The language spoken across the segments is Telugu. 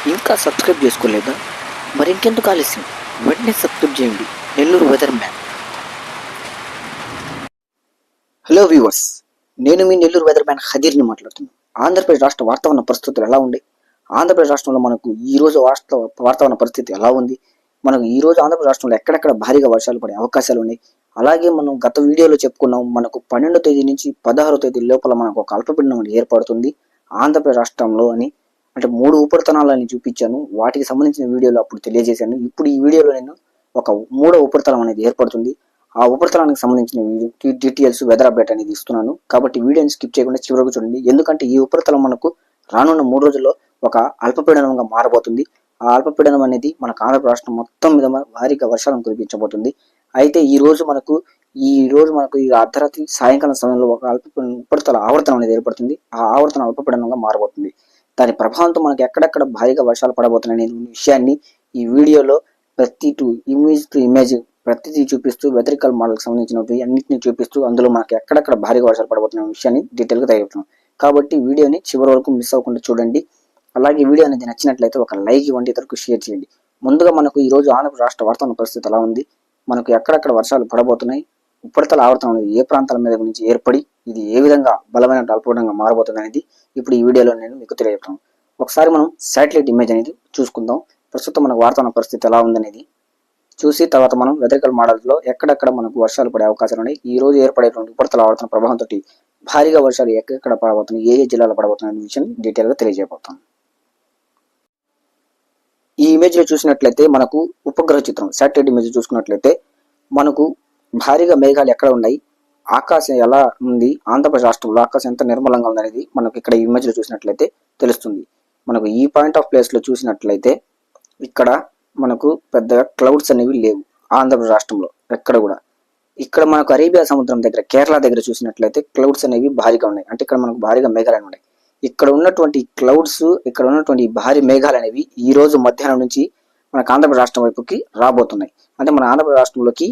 ఇంకా సబ్స్క్రైబ్ చేసుకోలేదా? మరింకెందుకు ఆలస్యం, వెంటనే సబ్స్క్రైబ్ చేయండి. Nellore weather man. Hello viewers, నేను మీ నెల్లూరు వెదర్ మ్యాన్ హదీర్ని మాట్లాడుతున్నాను. ఆంధ్రప్రదేశ్ రాష్ట్ర వాతావరణ పరిస్థితులు ఎలా ఉంది? ఆంధ్రప్రదేశ్ రాష్ట్రంలో మనకు ఈ రోజు వాతావరణ పరిస్థితి ఎలా ఉంది? మనకు ఈ రోజు ఆంధ్రప్రదేశ్ రాష్ట్రంలో ఎక్కడెక్కడ భారీగా వర్షాలు పడే అవకాశాలు ఉన్నాయి. అలాగే మనం గత వీడియోలో చెప్పుకున్నాం, మనకు 12వ తేదీ నుంచి 16వ తేదీ లోపల మనకు ఒక అల్పపీడనం ఏర్పడుతుంది ఆంధ్రప్రదేశ్ రాష్ట్రంలో అని. అంటే 3 ఉపరితలాలని చూపించాను, వాటికి సంబంధించిన వీడియోలో అప్పుడు తెలియజేశాను. ఇప్పుడు ఈ వీడియోలో నేను ఒక 3వ ఉపరితలం అనేది ఏర్పడుతుంది, ఆ ఉపరితలానికి సంబంధించిన డీటెయిల్స్, వెదర్ అప్డేట్ అనేది ఇస్తున్నాను. కాబట్టి వీడియోని స్కిప్ చేయకుండా చివరకు చూడండి, ఎందుకంటే ఈ ఉపరితలం మనకు రానున్న 3 రోజుల్లో ఒక అల్పపీడనంగా మారబోతుంది. ఆ అల్పపీడనం అనేది మనకు ఆంధ్రప్రదేశ్ రాష్ట్రం మొత్తం మీద భారీగా వర్షాలను కురిపించబోతుంది. అయితే ఈ రోజు మనకు ఈ అర్ధరాత్రి సాయంకాలం సమయంలో ఒక ఉపరితల ఆవర్తనం అనేది ఏర్పడుతుంది. ఆ ఆవర్తనం అల్పపీడనంగా మారబోతుంది. దాని ప్రభావంతో మనకు ఎక్కడెక్కడ భారీగా వర్షాలు పడబోతున్నాయి విషయాన్ని ఈ వీడియోలో ఇమేజ్ టు ఇమేజ్ ప్రతిదీ చూపిస్తూ, వెదరికల్ మోడల్కి సంబంధించినవి అన్నింటినీ చూపిస్తూ, అందులో మనకి ఎక్కడెక్కడ భారీగా వర్షాలు పడబోతున్న విషయాన్ని డీటెయిల్గా తెలియజేస్తున్నాం. కాబట్టి వీడియోని చివరి వరకు మిస్ అవ్వకుండా చూడండి. అలాగే వీడియో అనేది నచ్చినట్లయితే ఒక లైక్ ఇవ్వండి, ఇతరులకు షేర్ చేయండి. ముందుగా మనకు ఈ రోజు ఆంధ్రప్రదేశ్ రాష్ట్ర వాతావరణ పరిస్థితి ఎలా ఉంది, మనకు ఎక్కడెక్కడ వర్షాలు పడబోతున్నాయి, ఉపరితల ఆవర్తనం అనేది ఏ ప్రాంతాల మీద నుంచి ఏర్పడి ఇది ఏ విధంగా బలమైన అల్పపీడనంగా మారబోతుంది అనేది ఇప్పుడు ఈ వీడియోలో నేను మీకు తెలియజేస్తాను. ఒకసారి మనం శాటిలైట్ ఇమేజ్ అనేది చూసుకుందాం. ప్రస్తుతం మనకు వాతావరణ పరిస్థితి ఎలా ఉందనేది చూసి తర్వాత మనం వెదరికల్ మోడల్లో ఎక్కడెక్కడ మనకు వర్షాలు పడే అవకాశాలు ఉన్నాయి, ఈ రోజు ఏర్పడేటువంటి ఉపరితల ఆవర్తన ప్రభావంతో భారీగా వర్షాలు ఎక్కడ పడబోతున్నాయి, ఏ జిల్లాలో పడబోతున్నాయి అనే విషయం డీటెయిల్గా తెలియజేయబోతాం. ఈ ఇమేజ్ లో చూసినట్లయితే మనకు ఉపగ్రహ చిత్రం, శాటిలైట్ ఇమేజ్ చూసుకున్నట్లయితే మనకు భారీగా మేఘాలు ఎక్కడ ఉన్నాయి, ఆకాశం ఎలా ఉంది, ఆంధ్రప్రదేశ్ రాష్ట్రంలో ఆకాశం ఎంత నిర్మలంగా ఉందనేది మనకు ఇక్కడ ఈ ఇమేజ్ లో చూసినట్లయితే తెలుస్తుంది. మనకు ఈ పాయింట్ ఆఫ్ ప్లేస్ లో చూసినట్లయితే ఇక్కడ మనకు పెద్దగా క్లౌడ్స్ అనేవి లేవు ఆంధ్రప్రదేశ్ రాష్ట్రంలో ఎక్కడ కూడా. ఇక్కడ మనకు అరేబియా సముద్రం దగ్గర, కేరళ దగ్గర చూసినట్లయితే క్లౌడ్స్ అనేవి భారీగా ఉన్నాయి, అంటే ఇక్కడ మనకు భారీగా మేఘాలు ఉన్నాయి. ఇక్కడ ఉన్నటువంటి క్లౌడ్స్, ఇక్కడ ఉన్నటువంటి భారీ మేఘాలు అనేవి ఈ రోజు మధ్యాహ్నం నుంచి మనకు ఆంధ్రప్రదేశ్ రాష్ట్రం వైపుకి రాబోతున్నాయి. అంటే మన ఆంధ్రప్రదేశ్ రాష్ట్రంలోకి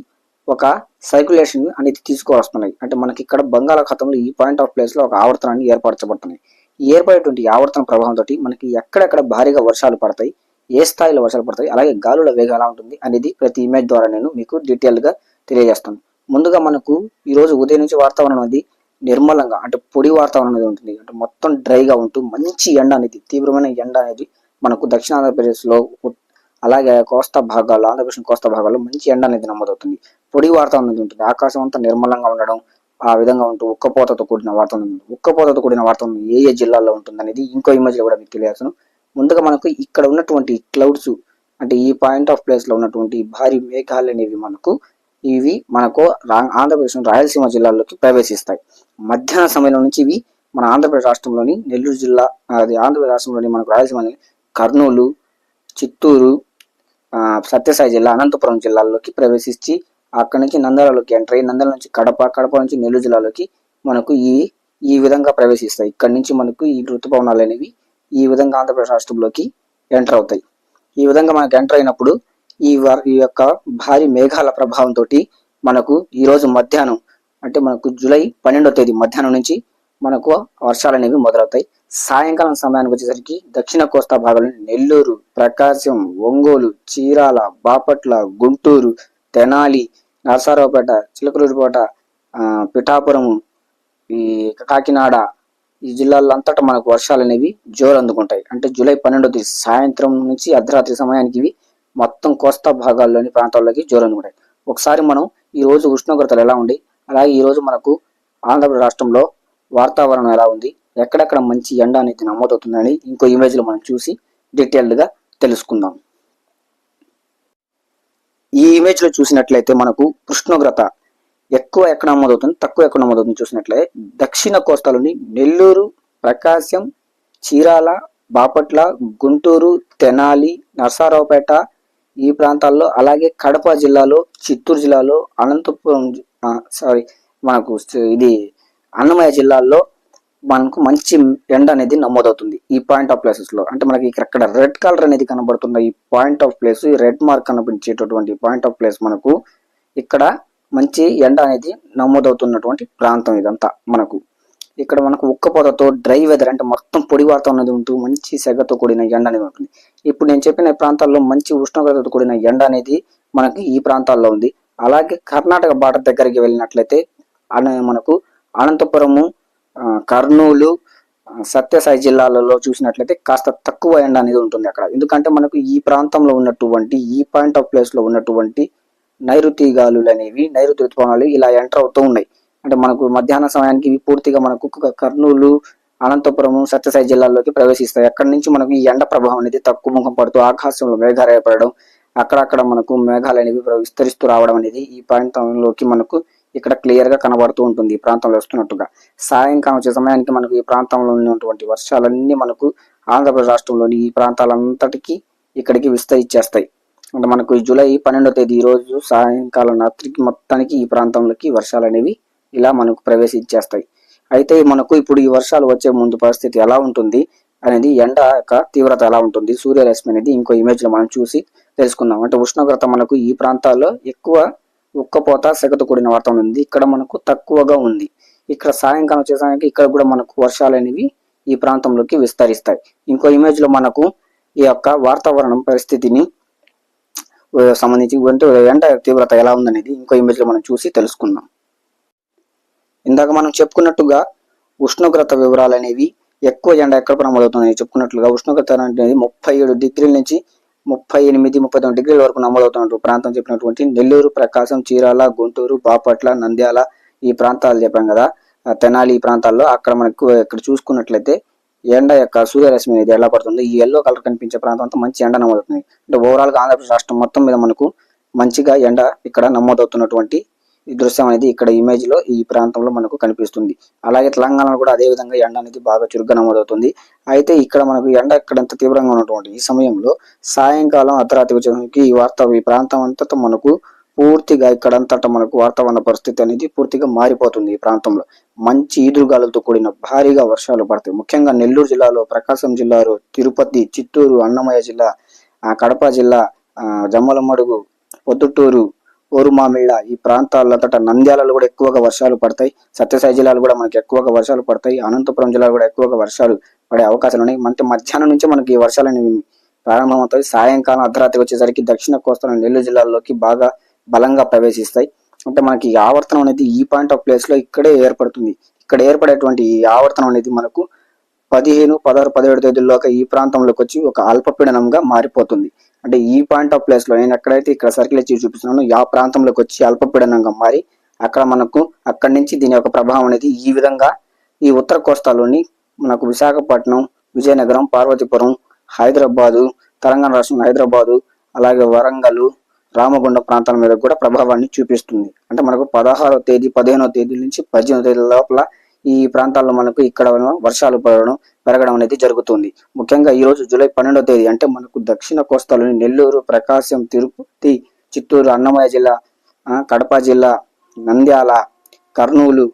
ఒక సర్క్యులేషన్ అనేది తీసుకువస్తున్నాయి. అంటే మనకి ఇక్కడ బంగాళాఖాతంలో ఈ పాయింట్ ఆఫ్ ప్లేస్ లో ఒక ఆవర్తనాన్ని ఏర్పరచబడుతున్నాయి. ఈ ఏర్పడేటువంటి ఆవర్తన ప్రభావంతో మనకి ఎక్కడెక్కడ భారీగా వర్షాలు పడతాయి, ఏ స్థాయిలో వర్షాలు పడతాయి, అలాగే గాలుల వేగం ఎలా ఉంటుంది అనేది ప్రతి ఇమేజ్ ద్వారా నేను మీకు డీటెయిల్ గా తెలియజేస్తాను. ముందుగా మనకు ఈ రోజు ఉదయం నుంచి వాతావరణం అనేది నిర్మలంగా, అంటే పొడి వాతావరణం అనేది ఉంటుంది. అంటే మొత్తం డ్రైగా ఉంటూ మంచి ఎండ అనేది, తీవ్రమైన ఎండ అనేది మనకు దక్షిణ ఆంధ్రప్రదేశ్ లో అలాగే కోస్తా భాగాల్లో, ఆంధ్రప్రదేశ్ కోస్తా భాగాల్లో మంచి ఎండ అనేది నమోదవుతుంది. పొడి వాతావరణం అనేది ఉంటుంది, ఆకాశం అంతా నిర్మలంగా ఉండడం, ఆ విధంగా ఉంటూ ఉక్కపోతతో కూడిన వాతావరణం. ఉక్కపోతతో కూడిన వాతావరణం ఏ జిల్లాల్లో ఉంటుంది అనేది ఇంకో ఇమేజ్ లో కూడా మీకు తెలియజేస్తాను. ముందుగా మనకు ఇక్కడ ఉన్నటువంటి క్లౌడ్స్, అంటే ఈ పాయింట్ ఆఫ్ ప్లేస్ లో ఉన్నటువంటి భారీ మేఘాలు అనేవి ఇవి మనకు ఆంధ్రప్రదేశ్ రాయలసీమ జిల్లాల్లోకి ప్రవేశిస్తాయి. మధ్యాహ్న సమయంలో నుంచి ఇవి మన ఆంధ్రప్రదేశ్ రాష్ట్రంలోని నెల్లూరు జిల్లా, అది ఆంధ్రప్రదేశ్ రాష్ట్రంలోని మనకు రాయలసీమలోని కర్నూలు, చిత్తూరు, సత్యసాయి జిల్లా, అనంతపురం జిల్లాల్లోకి ప్రవేశించి అక్కడి నుంచి నంద్యాలలోకి ఎంటర్ అయ్యి, నంద్యాల నుంచి కడప నుంచి నెల్లూరు జిల్లాలోకి మనకు ఈ విధంగా ప్రవేశిస్తాయి. ఇక్కడ నుంచి మనకు ఈ ఋతుపవనాలు అనేవి ఈ విధంగా ఆంధ్రప్రదేశ్ రాష్ట్రంలోకి ఎంటర్ అవుతాయి. ఈ విధంగా మనకు ఎంటర్ అయినప్పుడు ఈ యొక్క భారీ మేఘాల ప్రభావంతో మనకు ఈ రోజు మధ్యాహ్నం, అంటే మనకు జూలై 12వ తేదీ మధ్యాహ్నం నుంచి మనకు వర్షాలు అనేవి మొదలవుతాయి. సాయంకాలం సమయానికి వచ్చేసరికి దక్షిణ కోస్తా భాగాల్లో నెల్లూరు, ప్రకాశం, ఒంగోలు, చీరాల, బాపట్ల, గుంటూరు, తెనాలి, నరసరావుపేట, చిలకలూరిపేట, పిఠాపురం, ఈ కాకినాడ, ఈ జిల్లాల్లో అంతటా మనకు వర్షాలు అనేవి జోరు అందుకుంటాయి. అంటే జూలై 12వ తేదీ సాయంత్రం నుంచి అర్ధరాత్రి సమయానికి ఇవి మొత్తం కోస్తా భాగాల్లోని ప్రాంతాల్లోకి జోరు అందుకుంటాయి. ఒకసారి మనం ఈ రోజు ఉష్ణోగ్రతలు ఎలా ఉంది, అలాగే ఈ రోజు మనకు ఆంధ్రప్రదేశ్ రాష్ట్రంలో వాతావరణం ఎలా ఉంది, ఎక్కడెక్కడ మంచి ఎండ అనేది నమోదవుతుందని ఇంకో ఇమేజ్ లో మనం చూసి డీటెయిల్డ్ గా తెలుసుకుందాం. ఈ ఇమేజ్ లో చూసినట్లయితే మనకు ఉష్ణోగ్రత ఎక్కువ ఎక్కడ నమోదవుతుంది, తక్కువ ఎక్కడ నమోదవుతుంది చూసినట్లయితే దక్షిణ కోస్తాలోని నెల్లూరు, ప్రకాశం, చీరాల, బాపట్ల, గుంటూరు, తెనాలి, నరసరావుపేట ఈ ప్రాంతాల్లో, అలాగే కడప జిల్లాలో, చిత్తూరు జిల్లాలో, అనంతపురం మనకు ఇది అన్నమయ్య జిల్లాల్లో మనకు మంచి ఎండ అనేది నమోదవుతుంది ఈ పాయింట్ ఆఫ్ ప్లేసెస్ లో. అంటే మనకి ఇక్కడ రెడ్ కలర్ అనేది కనబడుతున్న ఈ point of place, red mark కనిపించేటటువంటి పాయింట్ ఆఫ్ ప్లేస్ మనకు ఇక్కడ మంచి ఎండ అనేది నమోదవుతున్నటువంటి ప్రాంతం ఇదంతా మనకు. ఇక్కడ మనకు ఉక్కపోతతో డ్రై వెదర్ అంటే మొత్తం పొడి వాతావరణం అనేది ఉంటూ మంచి సెగతో కూడిన ఎండ అనేది ఉంటుంది. ఇప్పుడు నేను చెప్పిన ప్రాంతాల్లో మంచి ఉష్ణోగ్రతతో కూడిన ఎండ అనేది మనకి ఈ ప్రాంతాల్లో ఉంది. అలాగే కర్ణాటక బార్డర్ దగ్గరికి వెళ్ళినట్లయితే మనకు అనంతపురము, కర్నూలు, సత్యసాయి జిల్లాలలో చూసినట్లయితే కాస్త తక్కువ ఎండ అనేది ఉంటుంది అక్కడ. ఎందుకంటే మనకు ఈ ప్రాంతంలో ఉన్నటువంటి ఈ పాయింట్ ఆఫ్ ప్లేస్ లో ఉన్నటువంటి నైరుతి గాలులు అనేవి, నైరుతి ఋతుపవనాలు ఇలా ఎంటర్ అవుతూ ఉన్నాయి. అంటే మనకు మధ్యాహ్న సమయానికి ఇవి పూర్తిగా మనకు కర్నూలు, అనంతపురము, సత్యసాయి జిల్లాల్లోకి ప్రవేశిస్తాయి. అక్కడి నుంచి మనకు ఈ ఎండ ప్రభావం అనేది తక్కువ ముఖం పడుతూ ఆకాశంలో మేఘాలు ఏర్పడడం, అక్కడక్కడ మనకు మేఘాలు అనేవి విస్తరిస్తూ రావడం అనేది ఈ ప్రాంతంలోకి మనకు ఇక్కడ క్లియర్ గా కనబడుతూ ఉంటుంది. ఈ ప్రాంతంలో వస్తున్నట్టుగా సాయంకాలం వచ్చే సమయానికి మనకు ఈ ప్రాంతంలో ఉన్నటువంటి వర్షాలన్నీ మనకు ఆంధ్రప్రదేశ్ రాష్ట్రంలోని ఈ ప్రాంతాలంతటికి ఇక్కడికి విస్తరించేస్తాయి. అంటే మనకు జూలై 12వ తేదీ ఈ రోజు సాయంకాలం రాత్రికి మొత్తానికి ఈ ప్రాంతంలోకి వర్షాలు అనేవి ఇలా మనకు ప్రవేశించేస్తాయి. అయితే మనకు ఇప్పుడు ఈ వర్షాలు వచ్చే ముందు పరిస్థితి ఎలా ఉంటుంది అనేది, ఎండ యొక్క తీవ్రత ఎలా ఉంటుంది, సూర్యరశ్మి అనేది ఇంకో ఇమేజ్ లో మనం చూసి తెలుసుకుందాం. అంటే ఉష్ణోగ్రత మనకు ఈ ప్రాంతాల్లో ఎక్కువ ఉక్కపోత సెగతో కూడిన వాతావరణం ఉంది, ఇక్కడ మనకు తక్కువగా ఉంది. ఇక్కడ సాయంకాలం వచ్చేసరికి ఇక్కడ కూడా మనకు వర్షాలు అనేవి ఈ ప్రాంతంలోకి విస్తరిస్తాయి. ఇంకో ఇమేజ్ లో మనకు ఈ యొక్క వాతావరణం పరిస్థితిని సంబంధించి ఎండ తీవ్రత ఎలా ఉందనేది ఇంకో ఇమేజ్ లో మనం చూసి తెలుసుకుందాం. ఇందాక మనం చెప్పుకున్నట్టుగా ఉష్ణోగ్రత వివరాలు అనేవి ఎక్కువ ఎండ ఎక్కడ నమోదవుతుంది చెప్పుకున్నట్లుగా ఉష్ణోగ్రత అనేది 37 డిగ్రీల నుంచి 38, 39 డిగ్రీల వరకు నమోదవుతున్నట్టు ప్రాంతం చెప్పినటువంటి నెల్లూరు, ప్రకాశం, చీరాల, గుంటూరు, బాపట్ల, నంద్యాల ఈ ప్రాంతాలు చెప్పాం కదా, తెనాలి ఈ ప్రాంతాల్లో అక్కడ మనకు ఇక్కడ చూసుకున్నట్లయితే ఎండ యొక్క సూర్యరశ్మి అనేది ఎలా పడుతుంది, ఈ ఎల్లో కలర్ కనిపించే ప్రాంతం అంతా మంచి ఎండ నమోదవుతుంది. అంటే ఓవరాల్ గా ఆంధ్రప్రదేశ్ రాష్ట్రం మొత్తం మీద మనకు మంచిగా ఎండ ఇక్కడ నమోదవుతున్నటువంటి ఈ దృశ్యం అనేది ఇక్కడ ఇమేజ్ లో ఈ ప్రాంతంలో మనకు కనిపిస్తుంది. అలాగే తెలంగాణలో కూడా అదే విధంగా ఎండ అనేది బాగా చురుగ్గా నమోదవుతుంది. అయితే ఇక్కడ మనకు ఎండ ఎంత తీవ్రంగా ఉన్నటువంటి ఈ సమయంలో సాయంకాలం అర్ధరాత్రి వచ్చేసరికి ఈ ప్రాంతం అంతటా మనకు పూర్తిగా ఇక్కడంతటా మనకు వాతావరణ పరిస్థితి అనేది పూర్తిగా మారిపోతుంది. ఈ ప్రాంతంలో మంచి ఈదురుగాలులతో కూడిన భారీగా వర్షాలు పడతాయి. ముఖ్యంగా నెల్లూరు జిల్లాలో, ప్రకాశం జిల్లాలో, తిరుపతి, చిత్తూరు, అన్నమయ్య జిల్లా, కడప జిల్లా, జమ్మలమడుగు, పొద్దుటూరు, ఓరుమామిళ్ళ ఈ ప్రాంతాలంతటా, నంద్యాలలో కూడా ఎక్కువగా వర్షాలు పడతాయి. సత్యసాయి జిల్లాలో కూడా మనకి ఎక్కువగా వర్షాలు పడతాయి. అనంతపురం జిల్లాలో కూడా ఎక్కువగా వర్షాలు పడే అవకాశాలు ఉన్నాయి. అంటే మధ్యాహ్నం నుంచి మనకి ఈ వర్షాలు అనేవి ప్రారంభమవుతాయి. సాయంకాలం అర్ధరాత్రి వచ్చేసరికి దక్షిణ కోస్తా నెల్లూరు జిల్లాలోకి బాగా బలంగా ప్రవేశిస్తాయి. అంటే మనకి ఈ ఆవర్తనం అనేది ఈ పాయింట్ ఆఫ్ ప్లేస్ లో ఇక్కడే ఏర్పడుతుంది. ఇక్కడ ఏర్పడేటువంటి ఈ ఆవర్తనం అనేది మనకు 15, 16, 17 తేదీల్లోకి ఈ ప్రాంతంలోకి వచ్చి ఒక అల్పపీడనంగా మారిపోతుంది. అంటే ఈ పాయింట్ ఆఫ్ ప్లేస్ లో నేను ఎక్కడైతే ఇక్కడ సర్కిల్ ఇచ్చి చూపిస్తున్నాను ఆ ప్రాంతంలోకి వచ్చి అల్పపీడనంగా మారి అక్కడ మనకు అక్కడి నుంచి దీని యొక్క ప్రభావం అనేది ఈ విధంగా ఈ ఉత్తర కోస్తాలోని మనకు విశాఖపట్నం, విజయనగరం, పార్వతీపురం, హైదరాబాదు, తెలంగాణ రాష్ట్రం హైదరాబాదు, అలాగే వరంగల్, రామగుండం ప్రాంతాల మీద కూడా ప్రభావాన్ని చూపిస్తుంది. అంటే మనకు 16వ తేదీ, 15వ తేదీ నుంచి 18వ తేదీ లోపల ఈ ప్రాంతాల్లో మనకు ఇక్కడ వర్షాలు పెరగడం అనేది జరుగుతుంది. ముఖ్యంగా ఈ రోజు జూలై 12వ తేదీ అంటే మనకు దక్షిణ కోస్తాలోని నెల్లూరు, ప్రకాశం, తిరుపతి, చిత్తూరు, అన్నమయ్య జిల్లా, కడప జిల్లా, నంద్యాల, కర్నూలు,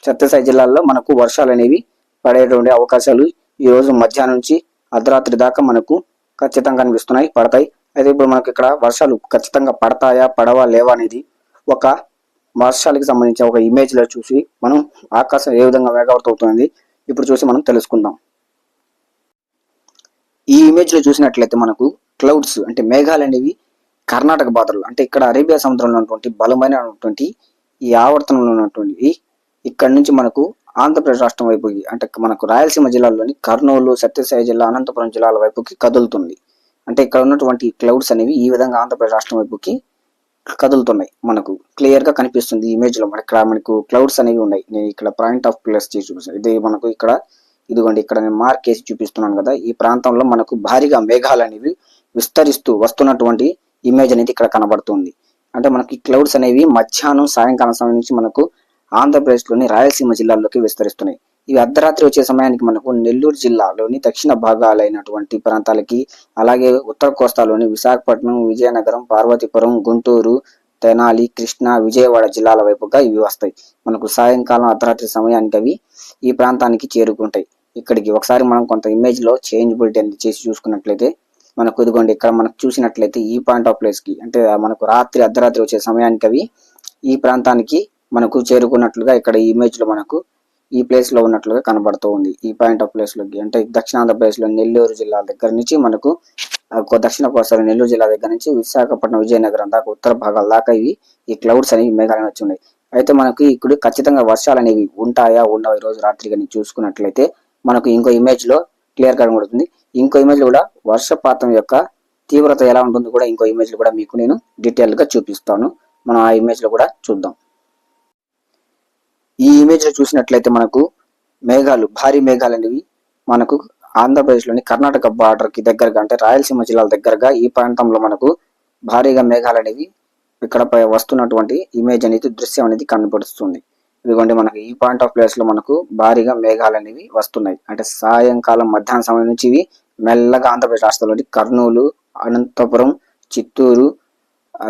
సత్యసాయి జిల్లాల్లో మనకు వర్షాలు అనేవి పడేటువంటి అవకాశాలు ఈ రోజు మధ్యాహ్నం నుంచి అర్ధరాత్రి దాకా మనకు ఖచ్చితంగా కనిపిస్తున్నాయి, పడతాయి. అయితే ఇప్పుడు మనకి ఇక్కడ వర్షాలు ఖచ్చితంగా పడతాయా, పడవా, లేవా అనేది ఒక వర్షాలకు సంబంధించి ఒక ఇమేజ్ లో చూసి మనం ఆకాశం ఏ విధంగా వేగవత అవుతుంది ఇప్పుడు చూసి మనం తెలుసుకుందాం. ఈ ఇమేజ్ లో చూసినట్లయితే మనకు క్లౌడ్స్ అంటే మేఘాలు అనేవి కర్ణాటక బార్డర్లో, అంటే ఇక్కడ అరేబియా సముద్రంలో ఉన్నటువంటి బలమైనటువంటి ఈ ఆవర్తనంలో ఉన్నటువంటి ఇక్కడ నుంచి మనకు ఆంధ్రప్రదేశ్ రాష్ట్రం వైపుకి, అంటే మనకు రాయలసీమ జిల్లాలోని కర్నూలు, సత్యసాయి జిల్లా, అనంతపురం జిల్లాల వైపుకి కదులుతుంది. అంటే ఇక్కడ ఉన్నటువంటి క్లౌడ్స్ అనేవి ఈ విధంగా ఆంధ్రప్రదేశ్ రాష్ట్రం వైపుకి కదులుతున్నాయి. మనకు క్లియర్ గా కనిపిస్తుంది ఇమేజ్ లో. ఇక్కడ మనకు క్లౌడ్స్ అనేవి ఉన్నాయి. నేను ఇక్కడ పాయింట్ ఆఫ్ ప్లేస్ చేసి చూపిస్తాను. ఇది మనకు ఇక్కడ ఇదిగోండి, ఇక్కడ నేను మార్క్ వేసి చూపిస్తున్నాను కదా, ఈ ప్రాంతంలో మనకు భారీగా మేఘాలు అనేవి విస్తరిస్తూ వస్తున్నటువంటి ఇమేజ్ అనేది ఇక్కడ కనబడుతుంది. అంటే మనకి క్లౌడ్స్ అనేవి మధ్యాహ్నం, సాయంకాలం సమయం నుంచి మనకు ఆంధ్రప్రదేశ్ లోని రాయలసీమ జిల్లాల్లోకి విస్తరిస్తున్నాయి. ఇవి అర్ధరాత్రి వచ్చే సమయానికి మనకు నెల్లూరు జిల్లాలోని దక్షిణ భాగాలైనటువంటి ప్రాంతాలకి, అలాగే ఉత్తర కోస్తాలోని విశాఖపట్నం, విజయనగరం, పార్వతీపురం, గుంటూరు, తెనాలి, కృష్ణా, విజయవాడ జిల్లాల వైపుగా ఇవి వస్తాయి. మనకు సాయంకాలం అర్ధరాత్రి సమయానికి అవి ఈ ప్రాంతానికి చేరుకుంటాయి. ఇక్కడికి ఒకసారి మనం కొంత ఇమేజ్ లో చేంజబిలిటీ అనేది చేసి చూసుకున్నట్లయితే మనకు ఇదిగోండి, ఇక్కడ మనకు చూసినట్లయితే ఈ పాయింట్ ఆఫ్ ప్లేస్ కి, అంటే మనకు రాత్రి అర్ధరాత్రి వచ్చే సమయానికి అవి ఈ ప్రాంతానికి మనకు చేరుకున్నట్లుగా ఇక్కడ ఈ ఇమేజ్ లో మనకు ఈ ప్లేస్ లో ఉన్నట్లుగా కనబడుతూ ఉంది. ఈ పాయింట్ ఆఫ్ ప్లేస్ లోకి అంటే దక్షిణాంధ్రప్రదేశ్ లో నెల్లూరు జిల్లా దగ్గర నుంచి మనకు దక్షిణ కోస్తాలో నెల్లూరు జిల్లా దగ్గర నుంచి విశాఖపట్నం విజయనగరం దాకా ఉత్తర భాగాల దాకా ఈ క్లౌడ్స్ అనేవి మేఘాలు వచ్చి ఉన్నాయి. అయితే మనకి ఇప్పుడు ఖచ్చితంగా వర్షాలు అనేవి ఉంటాయా ఉండవు ఈ రోజు రాత్రి కానీ చూసుకున్నట్లయితే మనకు ఇంకో ఇమేజ్ లో క్లియర్ కనబడుతుంది. ఇంకో ఇమేజ్ లో కూడా వర్షపాతం యొక్క తీవ్రత ఎలా ఉంటుంది కూడా ఇంకో ఇమేజ్ లో కూడా మీకు నేను డీటెయిల్ గా చూపిస్తాను. మనం ఆ ఇమేజ్ లో కూడా చూద్దాం. ఈ ఇమేజ్ లో చూసినట్లయితే మనకు మేఘాలు భారీ మేఘాలు అనేవి మనకు ఆంధ్రప్రదేశ్ లోని కర్ణాటక బార్డర్ కి దగ్గరగా అంటే రాయలసీమ జిల్లాల దగ్గరగా ఈ ప్రాంతంలో మనకు భారీగా మేఘాలు అనేవి ఇక్కడ వస్తున్నటువంటి ఇమేజ్ అనేది దృశ్యం అనేది కనబడుతుంది. ఇదిగోండి మనకి ఈ పాయింట్ ఆఫ్ ప్లేస్ లో మనకు భారీగా మేఘాలు అనేవి వస్తున్నాయి. అంటే సాయంకాలం మధ్యాహ్నం సమయం నుంచి ఇవి మెల్లగా ఆంధ్రప్రదేశ్ రాష్ట్రంలోని కర్నూలు, అనంతపురం, చిత్తూరు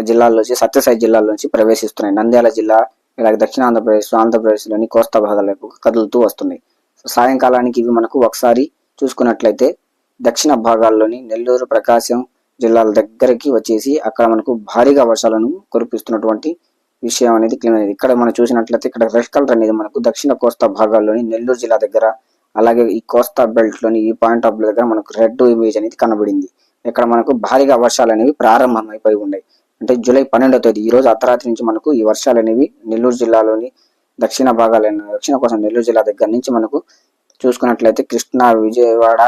జిల్లాల్లోంచి సత్యసాయి జిల్లాల్లోంచి ప్రవేశిస్తున్నాయి. నంద్యాల జిల్లా ఇలాగే దక్షిణ ఆంధ్రప్రదేశ్ లోని కోస్తా భాగాల వైపు కదులుతూ వస్తున్నాయి. సాయంకాలానికి ఇవి మనకు ఒకసారి చూసుకున్నట్లయితే దక్షిణ భాగాల్లోని నెల్లూరు, ప్రకాశం జిల్లాల దగ్గరికి వచ్చేసి అక్కడ మనకు భారీగా వర్షాలను కురిపిస్తున్నటువంటి విషయం అనేది క్లియర్ అయింది. ఇక్కడ మనం చూసినట్లయితే ఇక్కడ రెడ్ కలర్ అనేది మనకు దక్షిణ కోస్తా భాగాల్లోని నెల్లూరు జిల్లా దగ్గర, అలాగే ఈ కోస్తా బెల్ట్ లోని ఈ పాయింట్ ఆఫ్ దగ్గర మనకు రెడ్ ఇమేజ్ అనేది కనబడింది. ఇక్కడ మనకు భారీగా వర్షాలు అనేవి ప్రారంభమైపోయి ఉన్నాయి. అంటే జూలై 12వ తేదీ ఈ రోజు అర్ధరాత్రి నుంచి మనకు ఈ వర్షాలు అనేవి నెల్లూరు జిల్లాలోని దక్షిణ భాగాలైన దక్షిణ కోసం నెల్లూరు జిల్లా దగ్గర నుంచి మనకు చూసుకున్నట్లయితే కృష్ణా, విజయవాడ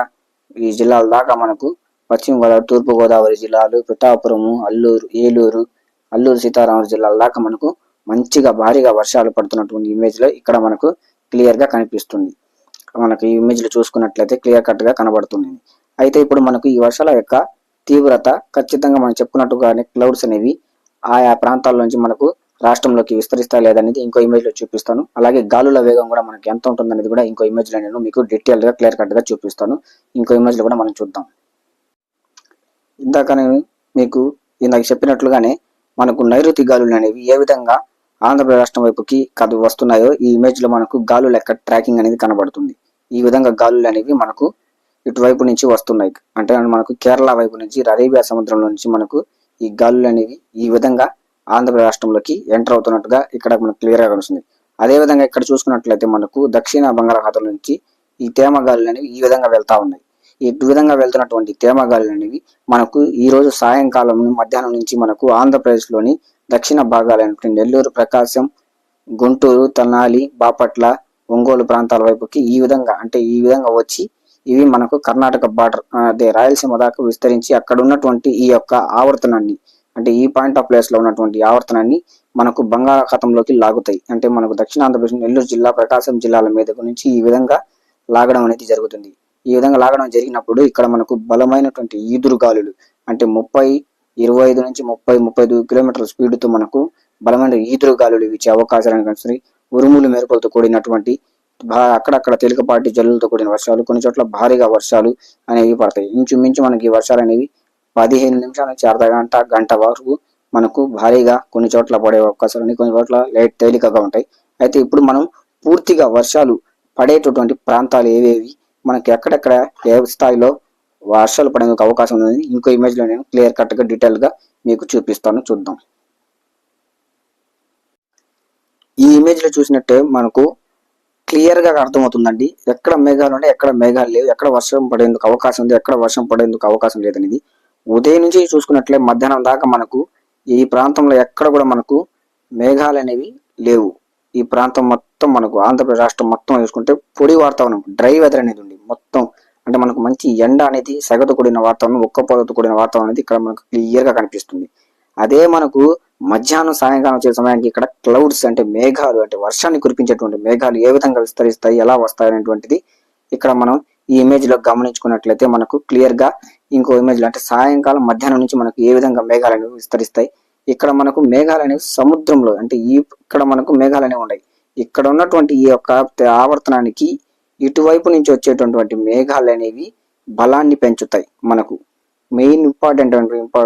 ఈ జిల్లాల దాకా మనకు పశ్చిమ గోదావరి, తూర్పు గోదావరి జిల్లాలు, పిఠాపురము, ఏలూరు, అల్లూరు సీతారామరాజు జిల్లాల దాకా మనకు మంచిగా భారీగా వర్షాలు పడుతున్నటువంటి ఇమేజ్ లో ఇక్కడ మనకు క్లియర్ గా కనిపిస్తుంది. మనకు ఈ ఇమేజ్ లో చూసుకున్నట్లయితే క్లియర్ కట్ గా కనబడుతుంది. అయితే ఇప్పుడు మనకు ఈ వర్షాల యొక్క తీవ్రత ఖచ్చితంగా మనం చెప్పుకున్నట్టుగానే క్లౌడ్స్ అనేవి ఆయా ప్రాంతాల నుంచి మనకు రాష్ట్రంలోకి విస్తరిస్తా లేదనేది ఇంకో ఇమేజ్ లో చూపిస్తాను. అలాగే గాలుల వేగం కూడా మనకి ఎంత ఉంటుందనేది కూడా ఇంకో ఇమేజ్ లో నేను మీకు డీటెయిల్ గా క్లియర్ కట్ గా చూపిస్తాను. ఇంకో ఇమేజ్ లో కూడా మనం చూద్దాం. ఇందాక నేను మీకు ఇందాక చెప్పినట్లుగానే మనకు నైరుతి గాలులు అనేవి ఏ విధంగా ఆంధ్రప్రదేశ్ రాష్ట్రం వైపుకి వస్తున్నాయో ఈ ఇమేజ్ లో మనకు గాలు లెక్క ట్రాకింగ్ అనేది కనబడుతుంది. ఈ విధంగా గాలులు అనేవి మనకు ఇటువైపు నుంచి వస్తున్నాయి. అంటే మనకు కేరళ వైపు నుంచి అరేబియా సముద్రంలో నుంచి మనకు ఈ గాలులు అనేవి ఈ విధంగా ఆంధ్రప్రదేశ్ రాష్ట్రంలోకి ఎంటర్ అవుతున్నట్టుగా ఇక్కడ మనకు క్లియర్ గా కనిపిస్తుంది. అదే విధంగా ఇక్కడ చూసుకున్నట్లయితే మనకు దక్షిణ బంగాళాఖాతం నుంచి ఈ తేమ గాలులు అనేవి ఈ విధంగా వెళ్తా ఉన్నాయి. ఈ విధంగా వెళ్తున్నటువంటి తేమ గాలులు అనేవి మనకు ఈ రోజు సాయంకాలం మధ్యాహ్నం నుంచి మనకు ఆంధ్రప్రదేశ్ లోని దక్షిణ భాగాలైనటువంటి నెల్లూరు, ప్రకాశం, గుంటూరు, తెనాలి, బాపట్ల, ఒంగోలు ప్రాంతాల వైపుకి ఈ విధంగా వచ్చి ఇవి మనకు కర్ణాటక బార్డర్ అదే రాయలసీమ దాకా విస్తరించి అక్కడ ఉన్నటువంటి ఈ యొక్క ఆవర్తనాన్ని అంటే ఈ పాయింట్ ఆఫ్ ప్లేస్ లో ఉన్నటువంటి ఆవర్తనాన్ని మనకు బంగాళాఖాతంలోకి లాగుతాయి. అంటే మనకు దక్షిణ ఆంధ్రప్రదేశ్ నెల్లూరు జిల్లా, ప్రకాశం జిల్లాల మీద నుంచి ఈ విధంగా లాగడం అనేది జరుగుతుంది. ఈ విధంగా లాగడం జరిగినప్పుడు ఇక్కడ మనకు బలమైనటువంటి ఈదురు గాలులు అంటే 25 నుంచి 35 కిలోమీటర్ల స్పీడ్ తో మనకు బలమైన ఈదురు గాలులు ఇచ్చే అవకాశాలను కనిపిస్తున్నాయి. ఉరుములు మెరుపులతో కూడినటువంటి అక్కడక్కడ తేలికపాటి జల్లులతో కూడిన వర్షాలు, కొన్ని చోట్ల భారీగా వర్షాలు అనేవి పడతాయి. ఇంచుమించు మనకి వర్షాలు అనేవి 15 నిమిషాల నుంచి గంట వరకు మనకు భారీగా కొన్ని చోట్ల పడే అవకాశాలు, కొన్ని చోట్ల తేలికగా ఉంటాయి. అయితే ఇప్పుడు మనం పూర్తిగా వర్షాలు పడేటటువంటి ప్రాంతాలు ఏవేవి, మనకి ఎక్కడెక్కడ ఏ స్థాయిలో వర్షాలు పడేందుకు అవకాశం ఉంది ఇంకో ఇమేజ్ లో నేను క్లియర్ కట్ గా డీటెయిల్ గా మీకు చూపిస్తాను. చూద్దాం. ఈ ఇమేజ్ లో చూసినట్టే మనకు క్లియర్ గా అర్థమవుతుందండి ఎక్కడ మేఘాలు ఉన్నాయి, ఎక్కడ మేఘాలు లేవు, ఎక్కడ వర్షం పడేందుకు అవకాశం ఉంది, ఎక్కడ వర్షం పడేందుకు అవకాశం లేదనేది. ఉదయం నుంచి చూసుకున్నట్లే మధ్యాహ్నం దాకా మనకు ఈ ప్రాంతంలో ఎక్కడ కూడా మనకు మేఘాలు అనేవి లేవు. ఈ ప్రాంతం మొత్తం మనకు ఆంధ్రప్రదేశ్ రాష్ట్రం మొత్తం చూసుకుంటే పొడి వాతావరణం, డ్రై వెదర్ అనేది ఉంది మొత్తం. అంటే మనకు మంచి ఎండ అనేది సగటు కూడిన వాతావరణం, ఒక్కపోతతో కూడిన వాతావరణం అనేది ఇక్కడ మనకు క్లియర్ గా కనిపిస్తుంది. అదే మనకు మధ్యాహ్నం సాయంకాలం వచ్చే సమయానికి ఇక్కడ క్లౌడ్స్ అంటే మేఘాలు అంటే వర్షాన్ని కురిపించేటువంటి మేఘాలు ఏ విధంగా విస్తరిస్తాయి, ఎలా వస్తాయి అనేటువంటిది ఇక్కడ మనం ఈ ఇమేజ్ లో గమనించుకున్నట్లయితే మనకు క్లియర్ గా ఇంకో ఇమేజ్ లో అంటే సాయంకాలం మధ్యాహ్నం నుంచి మనకు ఏ విధంగా మేఘాలు అనేవి విస్తరిస్తాయి. ఇక్కడ మనకు మేఘాలు అనేవి సముద్రంలో అంటే ఇక్కడ మనకు మేఘాలు అనేవి ఉన్నాయి. ఇక్కడ ఉన్నటువంటి ఈ యొక్క ఆవర్తనానికి ఇటువైపు నుంచి వచ్చేటటువంటి మేఘాలు అనేవి బలాన్ని పెంచుతాయి. మనకు మెయిన్ ఇంపార్టెంట్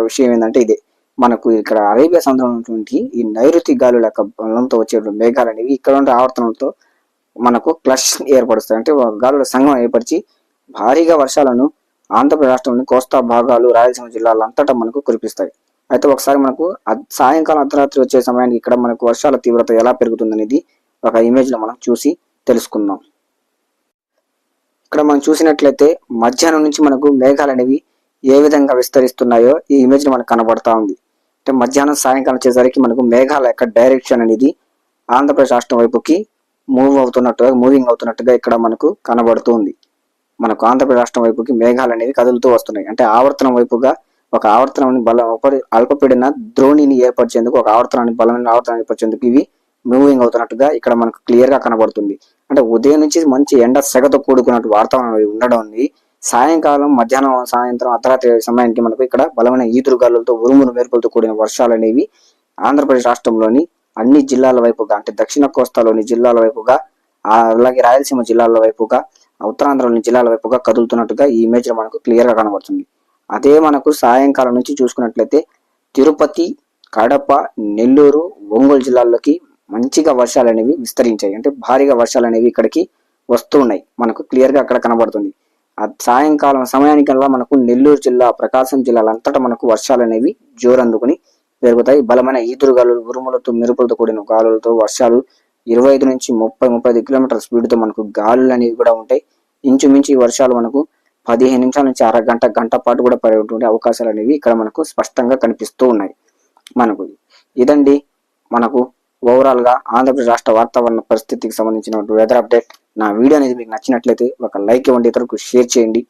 విషయం ఏంటంటే ఇదే, మనకు ఇక్కడ అరేబియా సముద్రం ఉన్నటువంటి ఈ నైరుతి గాలుల యొక్క బలంతో వచ్చేటువంటి మేఘాలు అనేవి ఇక్కడ ఉండే ఆవర్తనంతో మనకు క్లష్ ఏర్పరుస్తాయి. అంటే గాలుల సంఘం ఏర్పరిచి భారీగా వర్షాలను ఆంధ్రప్రదేశ్ రాష్ట్రంలోని కోస్తా భాగాలు, రాయలసీమ జిల్లాలు అంతటా మనకు కురిపిస్తాయి. అయితే ఒకసారి మనకు సాయంకాలం అర్ధరాత్రి వచ్చే సమయానికి ఇక్కడ మనకు వర్షాల తీవ్రత ఎలా పెరుగుతుంది అనేది ఒక ఇమేజ్ లో మనం చూసి తెలుసుకుందాం. ఇక్కడ మనం చూసినట్లయితే మధ్యాహ్నం నుంచి మనకు మేఘాలు అనేవి ఏ విధంగా విస్తరిస్తున్నాయో ఈ ఇమేజ్ మనకు కనబడతా ఉంది. అంటే మధ్యాహ్నం సాయంకాలం వచ్చేసరికి మనకు మేఘాల యొక్క డైరెక్షన్ అనేది ఆంధ్రప్రదేశ్ రాష్ట్రం వైపుకి మూవింగ్ అవుతున్నట్టుగా ఇక్కడ మనకు కనబడుతుంది. మనకు ఆంధ్రప్రదేశ్ రాష్ట్రం వైపుకి మేఘాలు అనేవి కదులుతూ వస్తున్నాయి. అంటే ఆవర్తనం వైపుగా ఒక ఆవర్తనాన్ని అల్పపీడన ద్రోణిని ఏర్పరిచేందుకు బలమైన ఆవర్తనాన్ని ఏర్పరిచేందుకు ఇవి మూవింగ్ అవుతున్నట్టుగా ఇక్కడ మనకు క్లియర్ గా కనబడుతుంది. అంటే ఉదయం నుంచి మంచి ఎండ సెగతో కూడుకున్నట్టు వాతావరణం ఉండడం, సాయంకాలం సాయంత్రం అర్ధరాత్రి సమయానికి మనకు ఇక్కడ బలమైన ఈదురుగాలులతో ఉరుములు మెరుపులతో కూడిన వర్షాలు అనేవి ఆంధ్రప్రదేశ్ రాష్ట్రంలోని అన్ని జిల్లాల వైపుగా, అంటే దక్షిణ కోస్తాలోని జిల్లాల వైపుగా, అలాగే రాయలసీమ జిల్లాల వైపుగా, ఉత్తరాంధ్రలోని జిల్లాల వైపుగా కదులుతున్నట్టుగా ఈ ఇమేజ్ లో మనకు క్లియర్ గా కనబడుతుంది. అదే మనకు సాయంకాలం నుంచి చూసుకున్నట్లయితే తిరుపతి, కడప, నెల్లూరు, ఒంగోలు జిల్లాల్లోకి మంచిగా వర్షాలు అనేవి విస్తరించాయి. అంటే భారీగా వర్షాలు అనేవి ఇక్కడికి వస్తూ ఉన్నాయి. మనకు క్లియర్ గా అక్కడ కనబడుతుంది. ఆ సాయంకాలం సమయానికల్లా మనకు నెల్లూరు జిల్లా, ప్రకాశం జిల్లాలంతటా మనకు వర్షాలు అనేవి జోరందుకుని పెరుగుతాయి. బలమైన ఈదురుగాలు, ఉరుములతో మెరుపులతో కూడిన గాలులతో వర్షాలు 25 నుంచి 30-35 కిలోమీటర్ల స్పీడ్తో మనకు గాలులు అనేవి కూడా ఉంటాయి. ఇంచుమించు ఈ వర్షాలు మనకు 15 నిమిషాల నుంచి అరగంట, గంట పాటు కూడా పడేటువంటి అవకాశాలు అనేవి ఇక్కడ మనకు స్పష్టంగా కనిపిస్తూ ఉన్నాయి. మనకు ఇదండి మనకు ఓవరాల్ గా ఆంధ్రప్రదేశ్ రాష్ట్ర వాతావరణ పరిస్థితికి సంబంధించిన వెదర్ అప్డేట్. నా వీడియో అనేది మీకు నచ్చినట్లయితే ఒక లైక్ ఇవ్వండి, ఇతరులకు షేర్ చేయండి.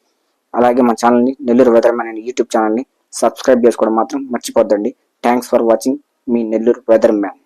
అలాగే మన ఛానల్ని నెల్లూరు వెదర్ మ్యాన్ అనే యూట్యూబ్ ఛానల్ని సబ్స్క్రైబ్ చేసుకోవడం మాత్రం మర్చిపోద్దండి. Thanks for watching. మీ నెల్లూరు వెదర్ మ్యాన్.